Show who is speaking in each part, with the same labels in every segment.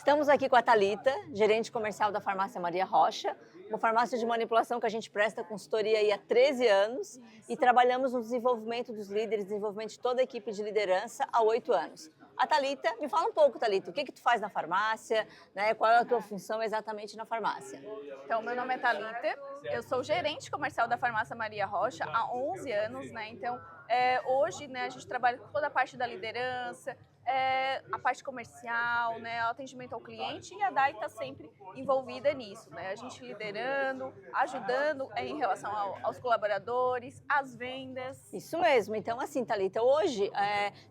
Speaker 1: Estamos aqui com a Thalita, gerente comercial da Farmácia Maria Rocha, uma farmácia de manipulação que a gente presta consultoria aí há 13 anos e trabalhamos no desenvolvimento dos líderes, desenvolvimento de toda a equipe de liderança há 8 anos. A Thalita, me fala um pouco, Thalita, o que tu faz na farmácia, né? Qual é a tua função exatamente na farmácia?
Speaker 2: Então, meu nome é Thalita, eu sou gerente comercial da Farmácia Maria Rocha há 11 anos, né? Então, hoje, né, a gente trabalha com toda a parte da liderança, a parte comercial, né, o atendimento ao cliente, e a Dai está sempre envolvida nisso, né? A gente liderando, ajudando em relação aos colaboradores, às vendas.
Speaker 1: Isso mesmo. Então, assim, Thalita, hoje,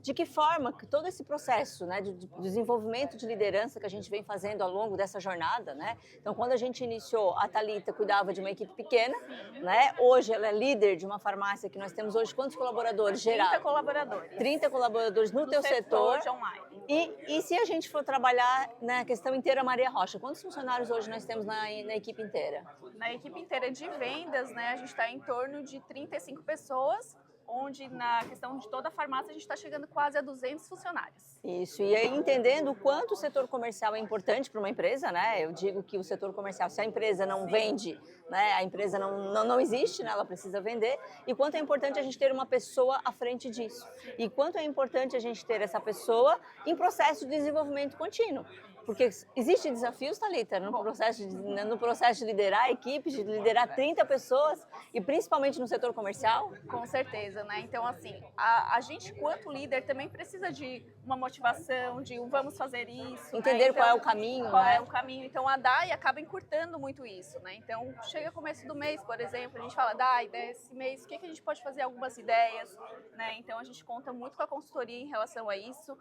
Speaker 1: de que forma que todo esse processo, né, de desenvolvimento de liderança que a gente vem fazendo ao longo dessa jornada, né? Então, quando a gente iniciou, a Thalita cuidava de uma equipe pequena, né? Hoje ela é líder de uma farmácia que nós temos hoje quantos colaboradores geral?
Speaker 2: 30 colaboradores.
Speaker 1: 30 colaboradores no teu setor.
Speaker 2: De online.
Speaker 1: E se a gente for trabalhar na questão inteira Maria Rocha, quantos funcionários hoje nós temos na equipe inteira?
Speaker 2: Na equipe inteira de vendas, né, a gente está em torno de 35 pessoas, onde na questão de toda a farmácia a gente está chegando quase a 200 funcionários.
Speaker 1: Isso, e aí entendendo o quanto o setor comercial é importante para uma empresa, né? Eu digo que o setor comercial, se a empresa não vende, né, a empresa não existe, né? Ela precisa vender, e quanto é importante a gente ter uma pessoa à frente disso. E quanto é importante a gente ter essa pessoa em processo de desenvolvimento contínuo. Porque existem desafios, Thalita, no processo de liderar a equipe, de liderar 30 pessoas, e principalmente no setor comercial?
Speaker 2: Com certeza, né? Então, assim, a gente, quanto líder, também precisa de uma motivação, de vamos fazer isso.
Speaker 1: Entender, né?
Speaker 2: Então,
Speaker 1: qual é o caminho,
Speaker 2: qual
Speaker 1: né?
Speaker 2: é o caminho. Então, a Dai acaba encurtando muito isso, né? Então, chega começo do mês, por exemplo, a gente fala, Dai, desse mês, o que a gente pode fazer? Algumas ideias, né? Então, a gente conta muito com a consultoria em relação a isso.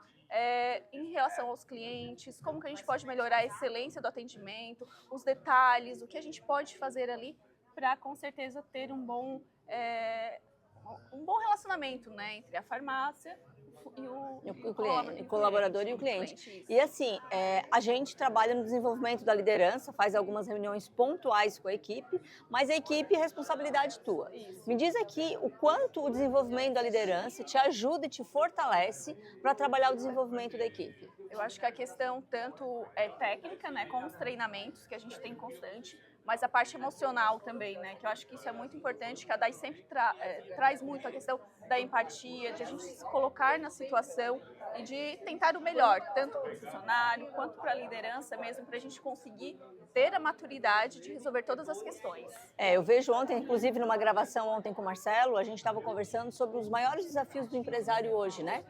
Speaker 2: Em relação aos clientes, como que a gente pode melhorar a excelência do atendimento, os detalhes, o que a gente pode fazer ali para, com certeza, ter um bom relacionamento, né, entre a farmácia e
Speaker 1: o colaborador e o cliente. E assim, a gente trabalha no desenvolvimento da liderança, faz algumas reuniões pontuais com a equipe, mas a equipe é responsabilidade tua.
Speaker 2: Isso.
Speaker 1: Me diz aqui o quanto o desenvolvimento da liderança te ajuda e te fortalece para trabalhar o desenvolvimento da equipe.
Speaker 2: Eu acho que a questão tanto é técnica, né, com os treinamentos que a gente tem constante, mas a parte emocional também, né, que eu acho que isso é muito importante, que a Dai sempre traz muito a questão da empatia, de a gente se colocar na situação e de tentar o melhor, tanto para o funcionário quanto para a liderança mesmo, para a gente conseguir ter a maturidade de resolver todas as questões.
Speaker 1: Eu vejo ontem, inclusive numa gravação ontem com o Marcelo, a gente estava conversando sobre os maiores desafios do empresário hoje, né?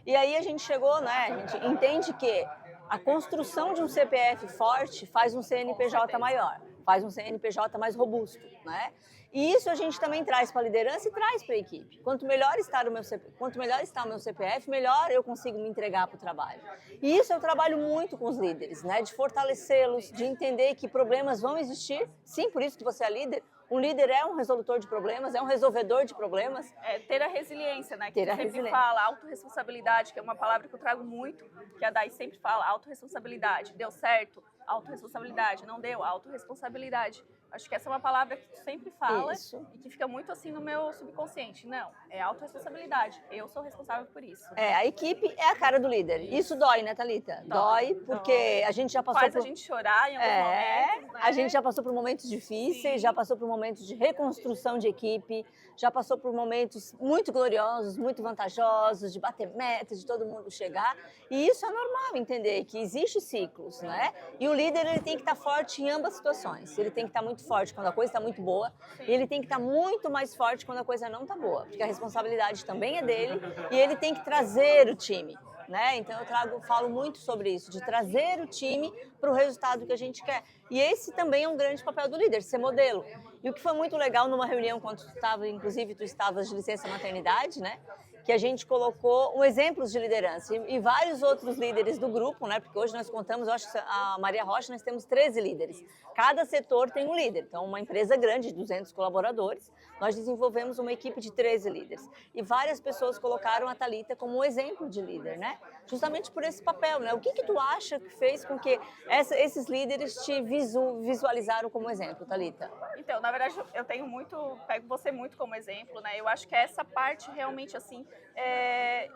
Speaker 1: E aí a gente chegou, né, a gente entende que a construção de um CPF forte faz um CNPJ maior, faz um CNPJ mais robusto, né? E isso a gente também traz para a liderança e traz para a equipe. Quanto melhor está o meu CPF, melhor eu consigo me entregar para o trabalho. E isso eu trabalho muito com os líderes, né? De fortalecê-los, de entender que problemas vão existir. Sim, por isso que você é líder. Um líder é um resolutor de problemas, é um resolvedor de problemas.
Speaker 2: Ter a resiliência, né? Que
Speaker 1: ter a
Speaker 2: sempre
Speaker 1: resiliência.
Speaker 2: Fala, autorresponsabilidade, que é uma palavra que eu trago muito, que a Dai sempre fala, autorresponsabilidade. Deu certo? Autorresponsabilidade. Não deu? Autorresponsabilidade. Acho que essa é uma palavra que tu sempre fala.
Speaker 1: Isso.
Speaker 2: E que fica muito assim no meu subconsciente. Não, é autorresponsabilidade. Eu sou responsável por isso.
Speaker 1: A equipe é a cara do líder. Isso dói, né, Thalita? Dói porque a gente já passou
Speaker 2: Faz a gente chorar em alguns momentos, né?
Speaker 1: A gente já passou por momentos difíceis,
Speaker 2: Sim.
Speaker 1: já passou por momentos de reconstrução de equipe, já passou por momentos muito gloriosos, muito vantajosos, de bater metas, de todo mundo chegar. E isso é normal, entender que existe ciclos, né? E o líder, ele tem que estar forte em ambas situações. Ele tem que estar muito forte quando a coisa está muito boa, e ele tem que estar muito mais forte quando a coisa não está boa, porque a responsabilidade também é dele e ele tem que trazer o time, né? Então eu falo muito sobre isso, de trazer o time para o resultado que a gente quer. E esse também é um grande papel do líder, ser modelo. E o que foi muito legal numa reunião, quando tu estavas de licença maternidade, né? Que a gente colocou exemplos de liderança e vários outros líderes do grupo, né? Porque hoje nós contamos, eu acho que a Maria Rocha nós temos 13 líderes. Cada setor tem um líder. Então, uma empresa grande de 200 colaboradores, nós desenvolvemos uma equipe de 13 líderes. E várias pessoas colocaram a Thalita como um exemplo de líder, né? Justamente por esse papel, né? O que tu acha que fez com que esses líderes te visualizaram como exemplo, Thalita?
Speaker 2: Então, na verdade, pego você muito como exemplo, né? Eu acho que essa parte realmente, assim,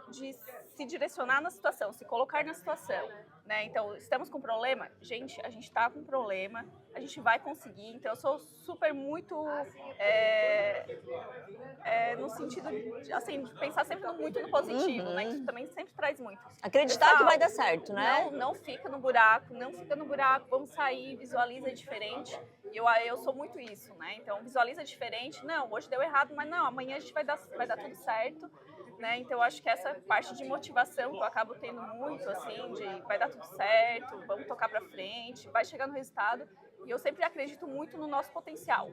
Speaker 2: de se direcionar na situação, se colocar na situação, né? Então, estamos com problema? Gente, a gente está com problema, a gente vai conseguir. Então, eu sou super muito no sentido de, assim, de pensar sempre muito no positivo, né? Que também sempre traz muito.
Speaker 1: Acreditar
Speaker 2: Pessoal,
Speaker 1: que vai dar certo, né?
Speaker 2: Não fica no buraco, vamos sair, visualiza diferente. Eu sou muito isso, né? Então, visualiza diferente. Não, hoje deu errado, mas não, amanhã a gente vai dar tudo certo. Né? Então, eu acho que essa parte de motivação que eu acabo tendo muito, assim, de vai dar tudo certo, vamos tocar para frente, vai chegar no resultado. E eu sempre acredito muito no nosso potencial,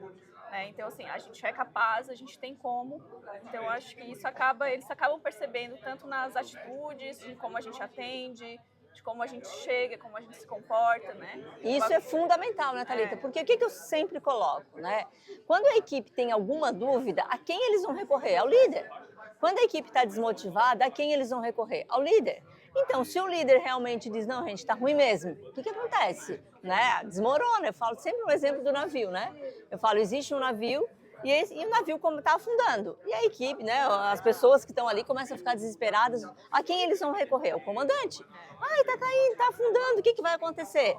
Speaker 2: né? Então, assim, a gente é capaz, a gente tem como. Então, eu acho que eles acabam percebendo tanto nas atitudes, de como a gente atende, de como a gente chega, como a gente se comporta, né?
Speaker 1: Isso é fundamental, né, Thalita? Porque o que eu sempre coloco, né? Quando a equipe tem alguma dúvida, a quem eles vão recorrer? Ao líder. Quando a equipe está desmotivada, a quem eles vão recorrer? Ao líder. Então, se o líder realmente diz, não, gente, está ruim mesmo, o que acontece? Né? Desmorona. Eu falo sempre no exemplo do navio, né? Eu falo, existe um navio e o navio está afundando. E a equipe, né, as pessoas que estão ali começam a ficar desesperadas. A quem eles vão recorrer? Ao comandante. Ai, está caindo, está afundando, o que vai acontecer?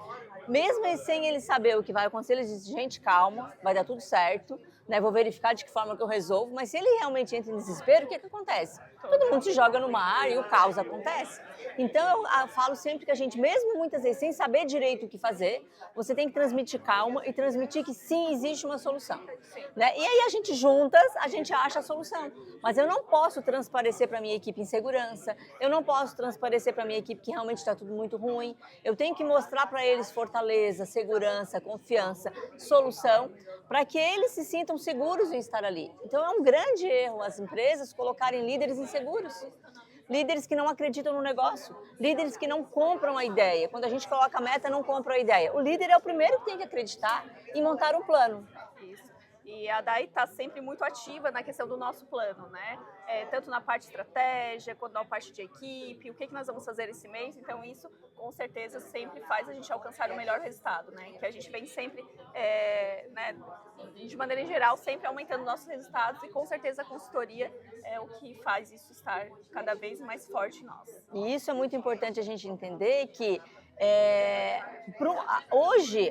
Speaker 1: Mesmo sem eles saber o que vai acontecer, eles dizem, gente, calma, vai dar tudo certo. Né, vou verificar de que forma que eu resolvo, mas se ele realmente entra em desespero, o que acontece? Todo mundo se joga no mar e o caos acontece. Então eu falo sempre que a gente, mesmo muitas vezes sem saber direito o que fazer, você tem que transmitir calma e transmitir que sim, existe uma solução. Né? E aí a gente juntas, a gente acha a solução. Mas eu não posso transparecer para a minha equipe insegurança, eu não posso transparecer para a minha equipe que realmente está tudo muito ruim. Eu tenho que mostrar para eles fortaleza, segurança, confiança, solução, para que eles se sintam seguros em estar ali. Então é um grande erro as empresas colocarem líderes inseguros. Líderes que não acreditam no negócio, líderes que não compram a ideia. Quando a gente coloca a meta, não compra a ideia. O líder é o primeiro que tem que acreditar e montar um plano.
Speaker 2: Isso. E a DAI está sempre muito ativa na questão do nosso plano, né? Tanto na parte de estratégia, quanto na parte de equipe, o que nós vamos fazer esse mês. Então, isso, com certeza, sempre faz a gente alcançar o melhor resultado, né? Que a gente vem sempre, né, de maneira geral, sempre aumentando nossos resultados e, com certeza, a consultoria é o que faz isso estar cada vez mais forte em nós.
Speaker 1: E isso é muito importante a gente entender que hoje,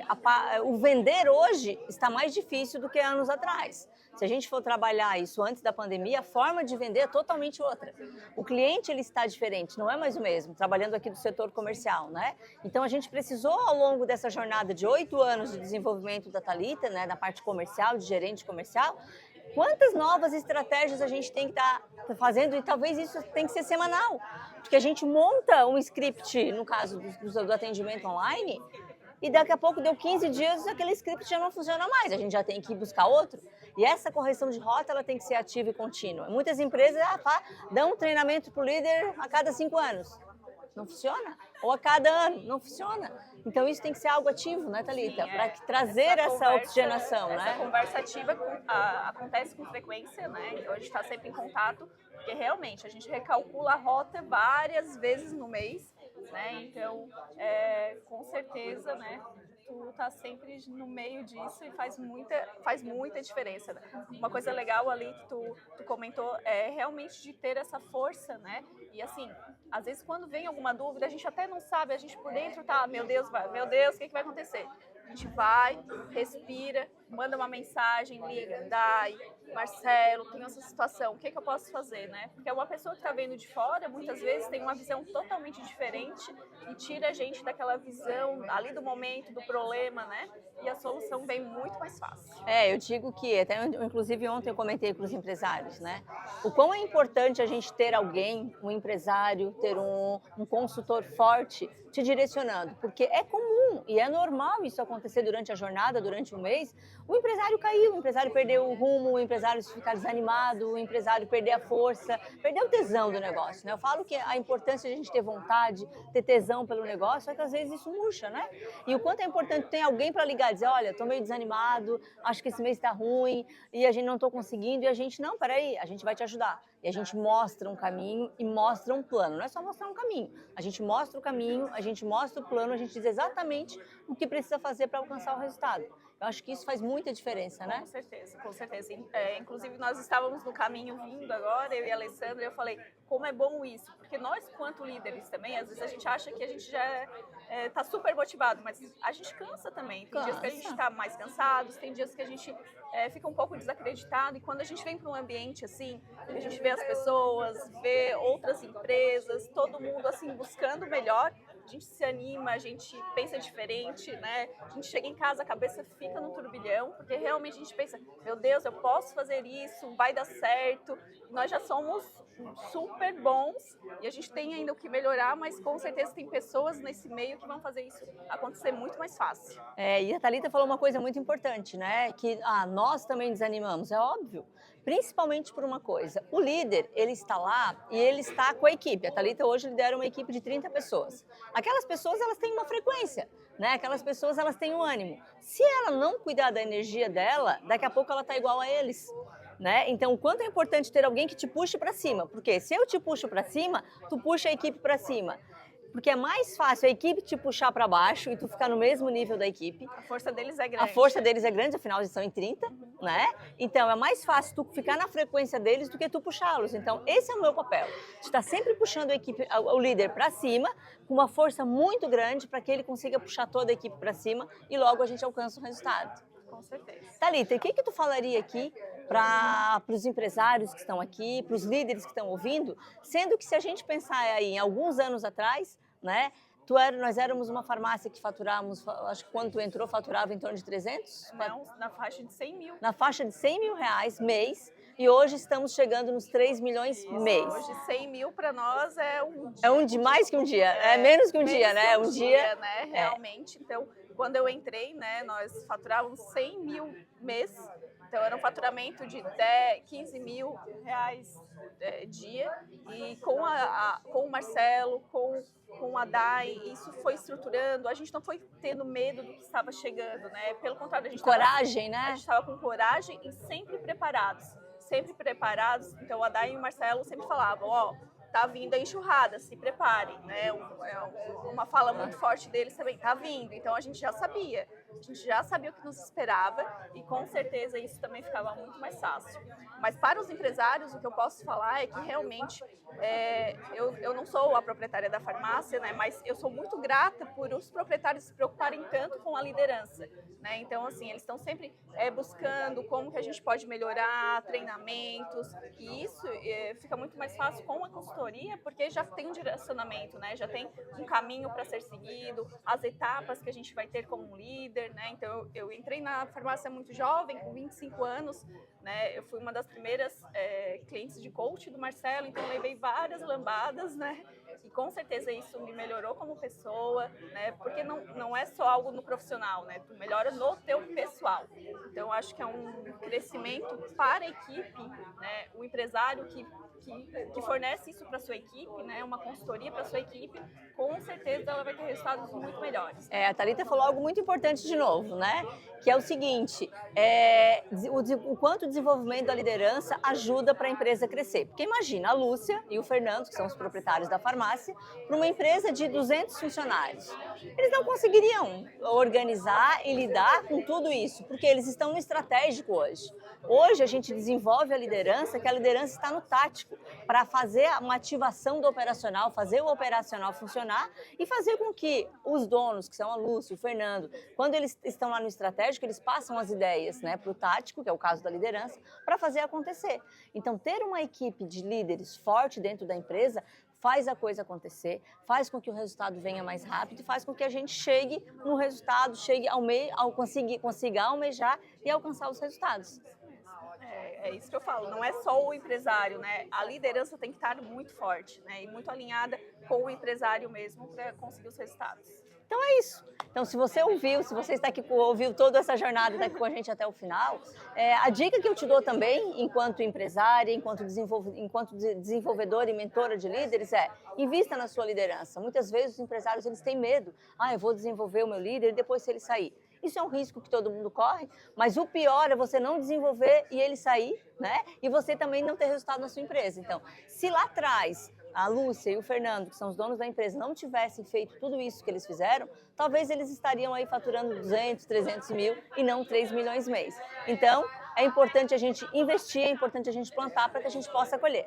Speaker 1: o vender hoje está mais difícil do que anos atrás. Se a gente for trabalhar isso antes da pandemia, a forma de vender é totalmente outra. O cliente ele está diferente, não é mais o mesmo, trabalhando aqui do setor comercial, né? Então a gente precisou ao longo dessa jornada de 8 anos de desenvolvimento da Thalita, né, na parte comercial, de gerente comercial, quantas novas estratégias a gente tem que estar fazendo, e talvez isso tem que ser semanal, porque a gente monta um script, no caso do atendimento online, e daqui a pouco deu 15 dias, aquele script já não funciona mais, a gente já tem que ir buscar outro. E essa correção de rota ela tem que ser ativa e contínua. Muitas empresas dão um treinamento para o líder a cada 5 anos. Não funciona. Ou a cada ano, não funciona. Então isso tem que ser algo ativo, né, Thalita? Para trazer essa oxigenação, né?
Speaker 2: Essa conversa ativa acontece com frequência, né? Então a gente está sempre em contato, porque realmente a gente recalcula a rota várias vezes no mês, né? Então, com certeza, né? Tu tá sempre no meio disso e faz muita diferença, né? Uma coisa legal ali que tu comentou é realmente de ter essa força, né? E assim, às vezes quando vem alguma dúvida, a gente até não sabe, a gente por dentro tá, meu Deus, o que vai acontecer? A gente vai, respira, manda uma mensagem, liga, Dai, Marcelo, tem essa situação, o que eu posso fazer, né? Porque uma pessoa que está vendo de fora, muitas vezes tem uma visão totalmente diferente e tira a gente daquela visão ali do momento, do problema, né? E a solução vem muito mais fácil.
Speaker 1: Eu digo que, até inclusive ontem eu comentei com os empresários, né? O quão é importante a gente ter alguém, um empresário, ter um consultor forte te direcionando, porque é comum e é normal isso acontecer durante a jornada, durante um mês. O empresário caiu, o empresário perdeu o rumo, o empresário ficar desanimado, o empresário perder a força, perder o tesão do negócio, né? Eu falo que a importância de a gente ter vontade, ter tesão pelo negócio, é que às vezes isso murcha, né? E o quanto é importante ter alguém para ligar e dizer, olha, estou meio desanimado, acho que esse mês está ruim e a gente não estou conseguindo, e a gente, não, peraí, a gente vai te ajudar. E a gente mostra um caminho e mostra um plano, não é só mostrar um caminho, a gente mostra o caminho, a gente mostra o plano, a gente diz exatamente o que precisa fazer para alcançar o resultado. Eu acho que isso faz muita diferença, né?
Speaker 2: Com certeza, com certeza. Inclusive, nós estávamos no caminho vindo agora, eu e a Alessandra, e eu falei, como é bom isso, porque nós, quanto líderes também, às vezes a gente acha que a gente já está super motivado, mas a gente cansa também. Tem dias que a gente está mais cansados, tem dias que a gente fica um pouco desacreditado, e quando a gente vem para um ambiente assim, a gente vê as pessoas, vê outras empresas, todo mundo assim buscando o melhor, a gente se anima, a gente pensa diferente, né? A gente chega em casa, a cabeça fica no turbilhão, porque realmente a gente pensa, meu Deus, eu posso fazer isso, vai dar certo. Nós já somos super bons e a gente tem ainda o que melhorar, mas com certeza tem pessoas nesse meio que vão fazer isso acontecer muito mais fácil.
Speaker 1: E a Thalita falou uma coisa muito importante, né? Que nós também desanimamos, é óbvio. Principalmente por uma coisa, o líder, ele está lá e ele está com a equipe. A Thalita hoje lidera uma equipe de 30 pessoas. Aquelas pessoas, elas têm uma frequência, né? Aquelas pessoas, elas têm um ânimo. Se ela não cuidar da energia dela, daqui a pouco ela está igual a eles. Né? Então, o quanto é importante ter alguém que te puxe para cima, porque se eu te puxo para cima, tu puxa a equipe para cima. Porque é mais fácil a equipe te puxar para baixo e tu ficar no mesmo nível da equipe.
Speaker 2: A força deles é grande.
Speaker 1: A força deles é grande, afinal eles são em 30, né? Então é mais fácil tu ficar na frequência deles do que tu puxá-los. Então esse é o meu papel, de estar sempre puxando a equipe, o líder para cima, com uma força muito grande para que ele consiga puxar toda a equipe para cima e logo a gente alcança o resultado.
Speaker 2: Com certeza.
Speaker 1: Thalita, o que tu falaria aqui para os empresários que estão aqui, para os líderes que estão ouvindo, sendo que se a gente pensar aí em alguns anos atrás, né, nós éramos uma farmácia que faturávamos, acho que quando tu entrou faturava em torno de 300?
Speaker 2: Não, na faixa de 100 mil.
Speaker 1: Na faixa de 100 mil reais mês, e hoje estamos chegando nos 3 milhões mês.
Speaker 2: Hoje 100 mil para nós é um dia.
Speaker 1: É um de mais que um dia, é menos que um dia, né?
Speaker 2: Um dia, né? Realmente. Então, quando eu entrei, né, nós faturávamos 100 mil mês. Então, era um faturamento de 15 mil reais dia. E com o Marcelo, com a Dai, isso foi estruturando. A gente não foi tendo medo do que estava chegando, né? Pelo contrário, a gente
Speaker 1: coragem, né?
Speaker 2: A gente estava com coragem e sempre preparados. Sempre preparados. Então, a Dai e o Marcelo sempre falavam, tá vindo a enxurrada, se preparem, né? Uma fala muito forte deles também, tá vindo. Então a gente já sabia o que nos esperava e com certeza isso também ficava muito mais fácil. Mas para os empresários, o que eu posso falar é que realmente eu não sou a proprietária da farmácia, né? Mas eu sou muito grata por os proprietários se preocuparem tanto com a liderança, né? Então, assim, eles estão sempre buscando como que a gente pode melhorar, treinamentos, e isso fica muito mais fácil com a consultoria, porque já tem um direcionamento, né? Já tem um caminho para ser seguido, as etapas que a gente vai ter como um líder, né? Então, eu entrei na farmácia muito jovem, com 25 anos, né? Eu fui uma das primeiras clientes de coach do Marcelo, então levei várias lambadas, né? E com certeza isso me melhorou como pessoa, né? Porque não é só algo no profissional, né? Tu melhora no teu pessoal. Então, acho que é um crescimento para a equipe, né? O empresário que fornece isso para sua equipe, né? Uma consultoria para sua equipe, com certeza ela vai ter resultados muito melhores.
Speaker 1: A Thalita falou algo muito importante de novo, né? Que é o seguinte, o quanto o desenvolvimento da liderança ajuda para a empresa crescer. Porque imagina, a Lúcia e o Fernando, que são os proprietários da farmácia, para uma empresa de 200 funcionários. Eles não conseguiriam organizar e lidar com tudo isso, porque eles estão no estratégico hoje. Hoje a gente desenvolve a liderança, que a liderança está no tático, para fazer uma ativação do operacional, fazer o operacional funcionar e fazer com que os donos, que são a Lúcia e o Fernando, quando eles estão lá no estratégico, eles passam as ideias, né, para o tático, que é o caso da liderança, para fazer acontecer. Então, ter uma equipe de líderes forte dentro da empresa faz a coisa acontecer, faz com que o resultado venha mais rápido e faz com que a gente chegue no resultado, consiga almejar e alcançar os resultados.
Speaker 2: É isso que eu falo, não é só o empresário, né? A liderança tem que estar muito forte, né? E muito alinhada com o empresário mesmo para conseguir os resultados.
Speaker 1: Então é isso. Então, se você está aqui, ouviu toda essa jornada e está aqui com a gente até o final, a dica que eu te dou também, enquanto empresária, enquanto desenvolvedora e mentora de líderes, invista na sua liderança. Muitas vezes os empresários eles têm medo. Eu vou desenvolver o meu líder e depois se ele sair. Isso é um risco que todo mundo corre, mas o pior é você não desenvolver e ele sair, né? E você também não ter resultado na sua empresa. Então, se lá atrás a Lúcia e o Fernando, que são os donos da empresa, não tivessem feito tudo isso que eles fizeram, talvez eles estariam aí faturando 200, 300 mil e não 3 milhões mês. Então, é importante a gente investir, é importante a gente plantar para que a gente possa colher.